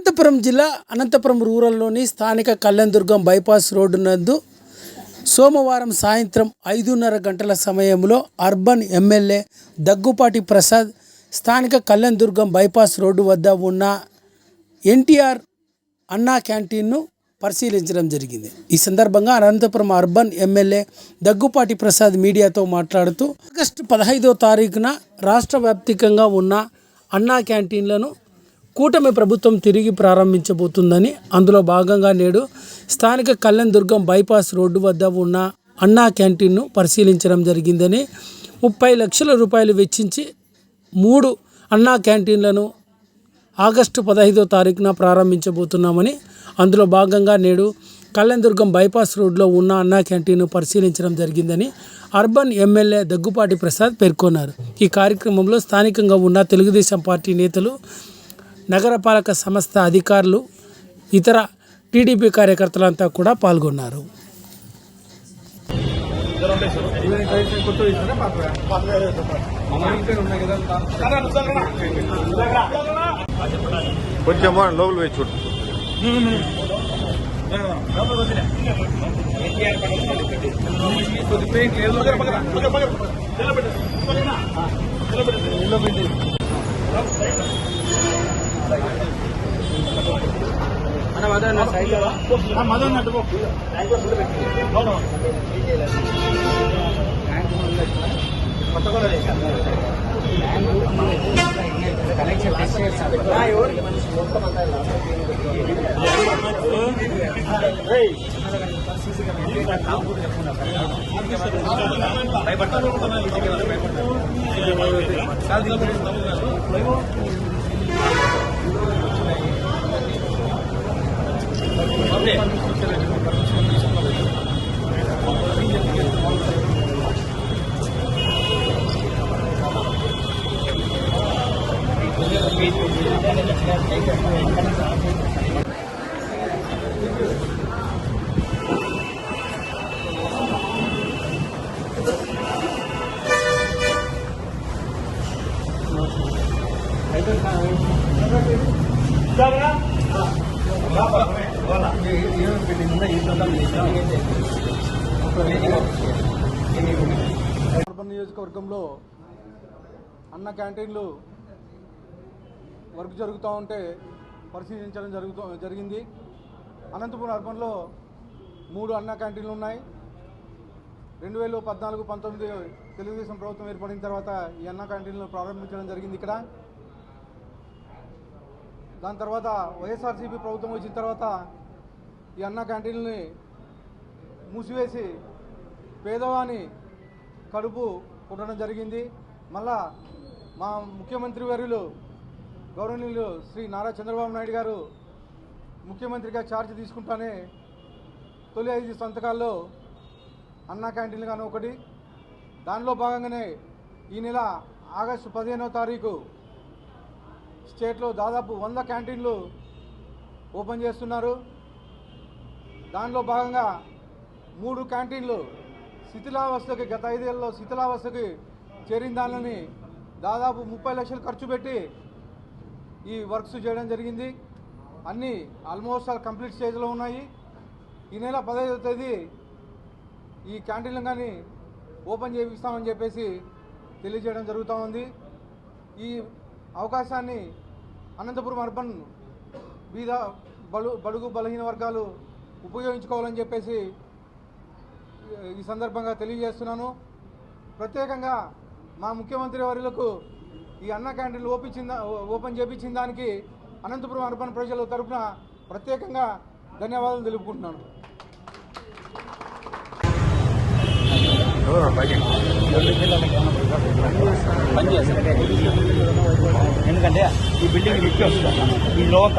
అనంతపురం జిల్లా అనంతపురం రూరల్లోని స్థానిక Kalyandurg bypass road నందు సోమవారం సాయంత్రం 5:30 గంటల సమయంలో అర్బన్ ఎమ్మెల్యే దగ్గుపాటి ప్రసాద్ స్థానిక కళ్యాణదుర్గం బైపాస్ రోడ్డు వద్ద ఉన్న ఎన్టీఆర్ అన్నా క్యాంటీన్ను పరిశీలించడం జరిగింది. ఈ సందర్భంగా అనంతపురం అర్బన్ ఎమ్మెల్యే దగ్గుపాటి ప్రసాద్ మీడియాతో మాట్లాడుతూ ఆగస్టు 15వ తారీఖున రాష్ట్ర వ్యాప్తంగా ఉన్న అన్నా క్యాంటీన్లను కూటమి ప్రభుత్వం తిరిగి ప్రారంభించబోతుందని, అందులో భాగంగా నేడు స్థానిక కళ్యాణదుర్గం బైపాస్ రోడ్డు వద్ద ఉన్న అన్నా క్యాంటీన్ను పరిశీలించడం జరిగిందని, 30 లక్షల రూపాయలు వెచ్చించి 3 అన్నా క్యాంటీన్లను ఆగస్టు 15వ తారీఖున ప్రారంభించబోతున్నామని, అందులో భాగంగా నేడు కళ్యాణదుర్గం బైపాస్ రోడ్లో ఉన్న అన్నా క్యాంటీన్ను పరిశీలించడం జరిగిందని అర్బన్ ఎమ్మెల్యే దగ్గుపాటి ప్రసాద్ పేర్కొన్నారు. ఈ కార్యక్రమంలో స్థానికంగా ఉన్న తెలుగుదేశం పార్టీ నేతలు, నగరపాలక సంస్థ అధికారులు, ఇతర టీడీపీ కార్యకర్తలంతా కూడా పాల్గొన్నారు. కొంచెం లోపల పోయి చూడు. కనెక్షన్ టెస్ట్ చేస్తాను. అర్బన్ నియోజకవర్గంలో అన్న క్యాంటీన్లు వర్క్ జరుగుతూ ఉంటే పరిశీలించడం జరిగింది. అనంతపురం అర్బన్లో 3 అన్న క్యాంటీన్లు ఉన్నాయి. 2014-19 తెలుగుదేశం ప్రభుత్వం ఏర్పడిన తర్వాత ఈ అన్న క్యాంటీన్లు ప్రారంభించడం జరిగింది ఇక్కడ. దాని తర్వాత వైఎస్ఆర్సీపీ ప్రభుత్వం వచ్చిన తర్వాత ఈ అన్న క్యాంటీన్ని మూసివేసి పేదవాని కడుపు కొట్టడం జరిగింది. మళ్ళా మా ముఖ్యమంత్రి వర్యులు గౌరవనీయులు శ్రీ నారా చంద్రబాబు నాయుడు గారు ముఖ్యమంత్రిగా ఛార్జ్ తీసుకుంటానే తొలి 5 సంతకాల్లో అన్నా క్యాంటీన్లు కానీ ఒకటి. దానిలో భాగంగానే ఈ నెల ఆగస్టు 15వ తారీఖు స్టేట్లో దాదాపు 100 క్యాంటీన్లు ఓపెన్ చేస్తున్నారు. దానిలో భాగంగా 3 క్యాంటీన్లు శిథిలావస్థకి, గత 5 ఏళ్ళలో శిథిలావస్థకి చేరిన దానిని దాదాపు 30 లక్షలు ఖర్చు పెట్టి ఈ వర్క్స్ చేయడం జరిగింది. అన్నీ ఆల్మోస్ట్ కంప్లీట్ స్టేజ్లో ఉన్నాయి. ఈ నెల 15వ తేదీ ఈ క్యాంటీన్లు కానీ ఓపెన్ చేయిస్తామని చెప్పేసి తెలియజేయడం జరుగుతూ ఉంది. ఈ అవకాశాన్ని అనంతపురం అర్బన్ బడుగు బలహీన వర్గాలు ఉపయోగించుకోవాలని చెప్పేసి ఈ సందర్భంగా తెలియజేస్తున్నాను. ప్రత్యేకంగా మా ముఖ్యమంత్రి వర్యులకు ఈ అన్న క్యాంటీన్లు ఓపెన్ చేయించిన దానికి అనంతపురం అర్బన్ ప్రజల తరఫున ప్రత్యేకంగా ధన్యవాదాలు తెలుపుకుంటున్నాను. ఎందుకంటే ఈ బిల్డింగ్ విప్పి వస్తుంది ఈ లోక